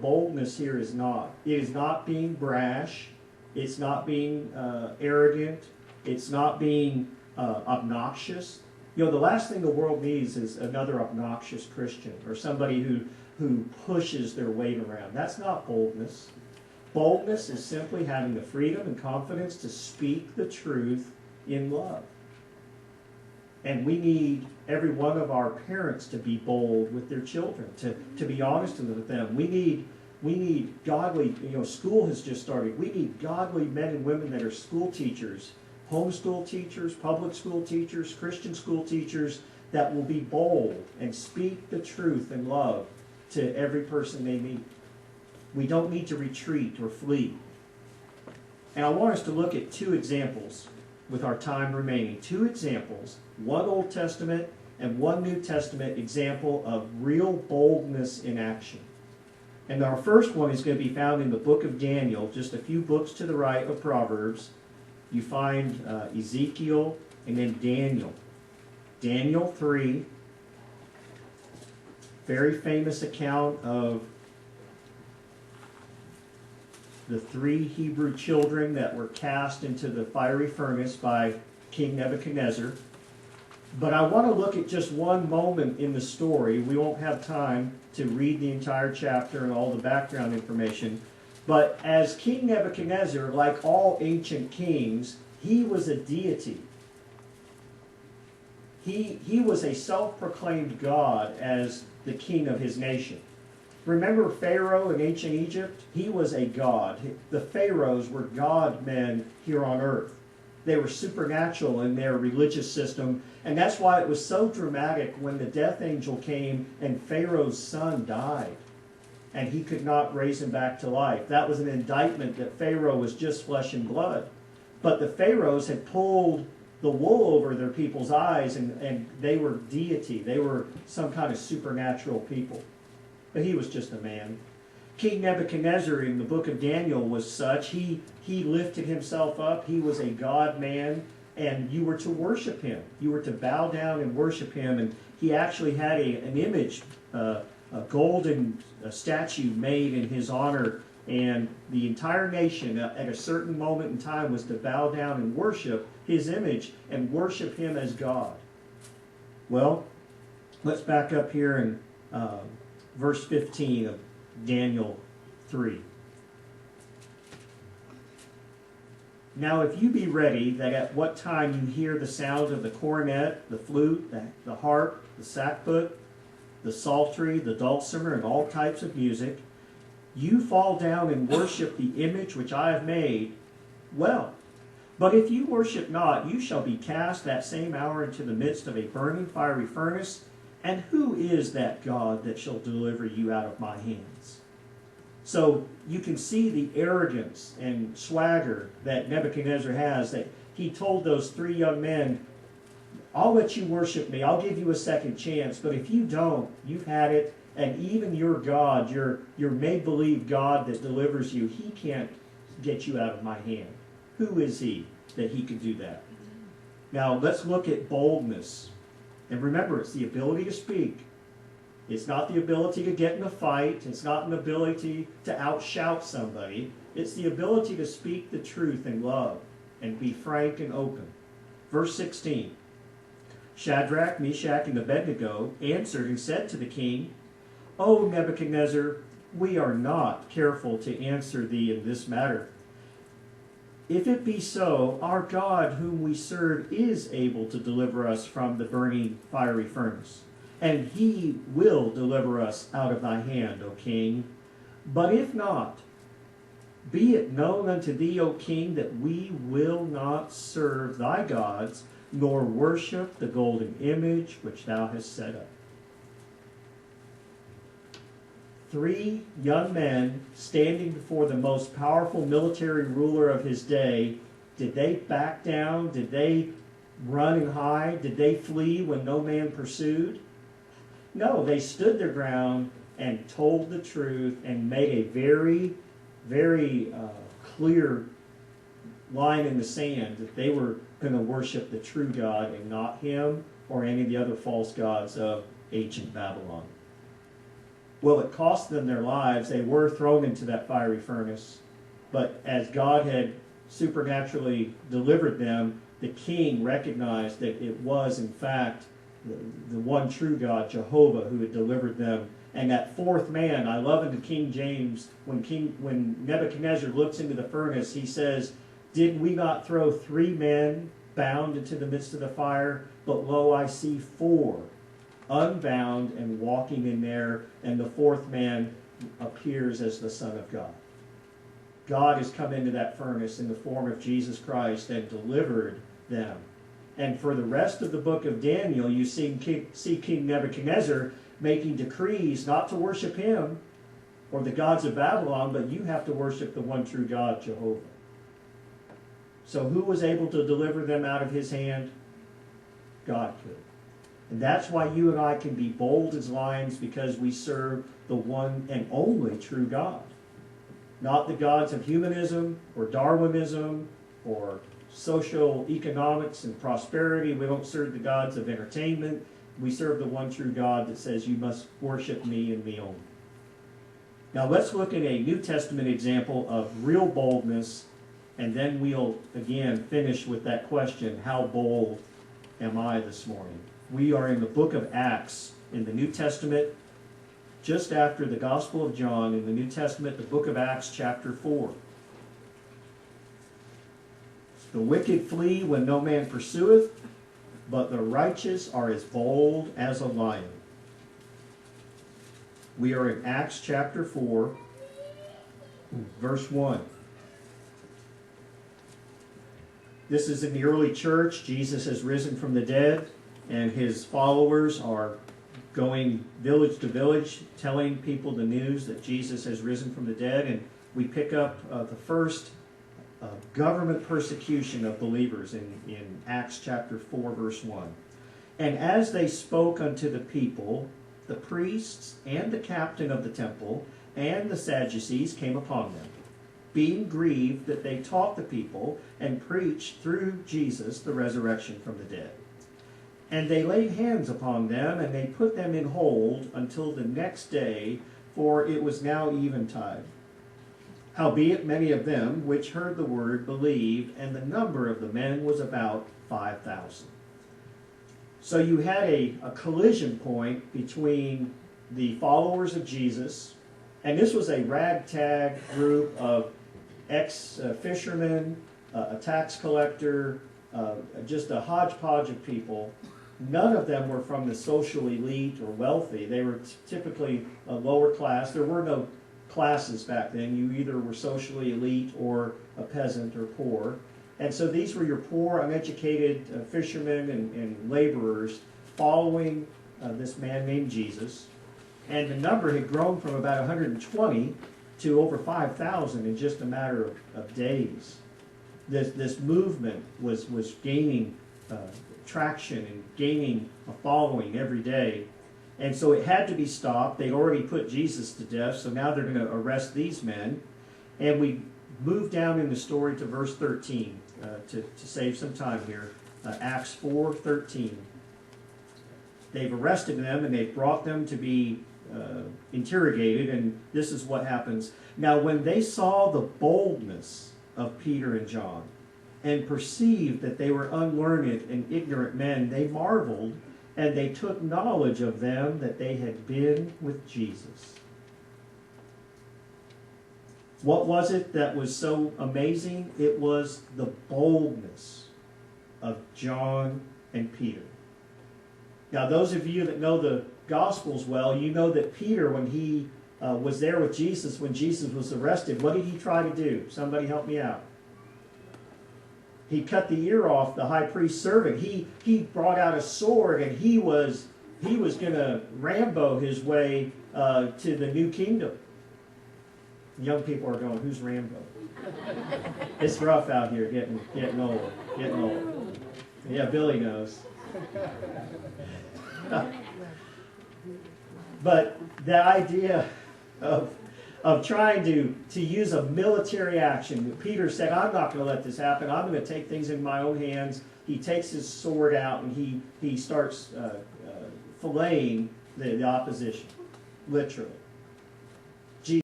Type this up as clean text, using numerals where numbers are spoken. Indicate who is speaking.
Speaker 1: what boldness here is not. It is not being brash. It's not being arrogant. It's not being obnoxious. You know, the last thing the world needs is another obnoxious Christian or somebody who pushes their weight around. That's not boldness. Boldness is simply having the freedom and confidence to speak the truth in love. And we need every one of our parents to be bold with their children, to be honest with them. We need godly, school has just started. We need godly men and women that are school teachers, homeschool teachers, public school teachers, Christian school teachers, that will be bold and speak the truth in love to every person they meet. We don't need to retreat or flee. And I want us to look at two examples with our time remaining. Two examples, one Old Testament and one New Testament example of real boldness in action. And our first one is going to be found in the book of Daniel, just a few books to the right of Proverbs. You find Ezekiel and then Daniel. Daniel 3, very famous account of the 3 Hebrew children that were cast into the fiery furnace by King Nebuchadnezzar. But I want to look at just one moment in the story. We won't have time to read the entire chapter and all the background information. But as King Nebuchadnezzar, like all ancient kings, he was a deity. He was a self-proclaimed god as the king of his nation. Remember Pharaoh in ancient Egypt? He was a god. The pharaohs were god men here on earth. They were supernatural in their religious system, and that's why it was so dramatic when the death angel came and Pharaoh's son died, and he could not raise him back to life. That was an indictment that Pharaoh was just flesh and blood. But the pharaohs had pulled the wool over their people's eyes, and they were deity. They were some kind of supernatural people. But he was just a man. King Nebuchadnezzar in the book of Daniel was such. He lifted himself up. He was a God man, and you were to worship him. You were to bow down and worship him. And he actually had an image, a golden statue made in his honor. And the entire nation at a certain moment in time was to bow down and worship his image and worship him as God. Well, let's back up here in verse 15 of Daniel 3. Now if you be ready, that at what time you hear the sound of the cornet, the flute, the harp, the sackbut, the psaltery, the dulcimer, and all types of music, you fall down and worship the image which I have made, well. But if you worship not, you shall be cast that same hour into the midst of a burning fiery furnace. And who is that God that shall deliver you out of my hands? So you can see the arrogance and swagger that Nebuchadnezzar has, that he told those 3 young men, I'll let you worship me, I'll give you a second chance, but if you don't, you've had it, and even your God, your make-believe God that delivers you, he can't get you out of my hand. Who is he that he could do that? Now let's look at boldness. And remember, it's the ability to speak. It's not the ability to get in a fight. It's not an ability to outshout somebody. It's the ability to speak the truth in love and be frank and open. Verse 16. Shadrach, Meshach, and Abednego answered and said to the king, O Nebuchadnezzar, we are not careful to answer thee in this matter. If it be so, our God whom we serve is able to deliver us from the burning fiery furnace, and he will deliver us out of thy hand, O king. But if not, be it known unto thee, O king, that we will not serve thy gods, nor worship the golden image which thou hast set up. 3 young men standing before the most powerful military ruler of his day. Did they back down? Did they run and hide? Did they flee when no man pursued? No, they stood their ground and told the truth and made a very, very clear line in the sand that they were going to worship the true God and not him or any of the other false gods of ancient Babylon. Well, it cost them their lives. They were thrown into that fiery furnace. But as God had supernaturally delivered them, the king recognized that it was, in fact, the one true God, Jehovah, who had delivered them. And that fourth man, I love in the King James, when Nebuchadnezzar looks into the furnace, he says, "Did we not throw 3 men bound into the midst of the fire? But lo, I see 4 unbound and walking in there, and the fourth man appears as the Son of God." God has come into that furnace in the form of Jesus Christ and delivered them. And for the rest of the book of Daniel, you see King Nebuchadnezzar making decrees not to worship him or the gods of Babylon, but you have to worship the one true God, Jehovah. So who was able to deliver them out of his hand? God could. And that's why you and I can be bold as lions, because we serve the one and only true God. Not the gods of humanism or Darwinism or social economics and prosperity. We don't serve the gods of entertainment. We serve the one true God that says you must worship me and me only. Now let's look at a New Testament example of real boldness, and then we'll again finish with that question, how bold am I this morning? We are in the book of Acts in the New Testament, just after the Gospel of John in the New Testament, the book of Acts chapter 4. The wicked flee when no man pursueth, but the righteous are as bold as a lion. We are in Acts chapter 4, verse 1. This is in the early church. Jesus has risen from the dead, and his followers are going village to village, telling people the news that Jesus has risen from the dead. And we pick up the first government persecution of believers in Acts chapter 4, verse 1. "And as they spoke unto the people, the priests and the captain of the temple and the Sadducees came upon them, being grieved that they taught the people and preached through Jesus the resurrection from the dead. And they laid hands upon them, and they put them in hold until the next day, for it was now eventide. Howbeit many of them which heard the word believed, and the number of the men was about 5,000. So you had a collision point between the followers of Jesus, and this was a ragtag group of ex-fishermen, a tax collector, just a hodgepodge of people. None of them were from the social elite or wealthy. They were typically a lower class. There were no classes back then. You either were socially elite or a peasant or poor. And so these were your poor, uneducated fishermen and laborers following this man named Jesus. And the number had grown from about 120 to over 5,000 in just a matter of days. This movement was gaining traction and gaining a following every day. And so it had to be stopped. They'd already put Jesus to death, so now they're going to arrest these men. And we move down in the story to verse 13 to save some time here. Acts 4:13. They've arrested them and they've brought them to be interrogated, and this is what happens. Now when they saw the boldness of Peter and John and perceived that they were unlearned and ignorant men, they marveled, and they took knowledge of them that they had been with Jesus. What was it that was so amazing? It was the boldness of John and Peter. Now, those of you that know the Gospels well, you know that Peter, when he was there with Jesus, when Jesus was arrested, what did he try to do? Somebody help me out. He cut the ear off the high priest's servant. He brought out a sword, and he was going to Rambo his way to the new kingdom. Young people are going, who's Rambo? It's rough out here, getting old. Yeah, Billy knows. But the idea of trying to use a military action, Peter said, I'm not going to let this happen. I'm going to take things in my own hands. He takes his sword out and he starts filleting the opposition, literally. Jesus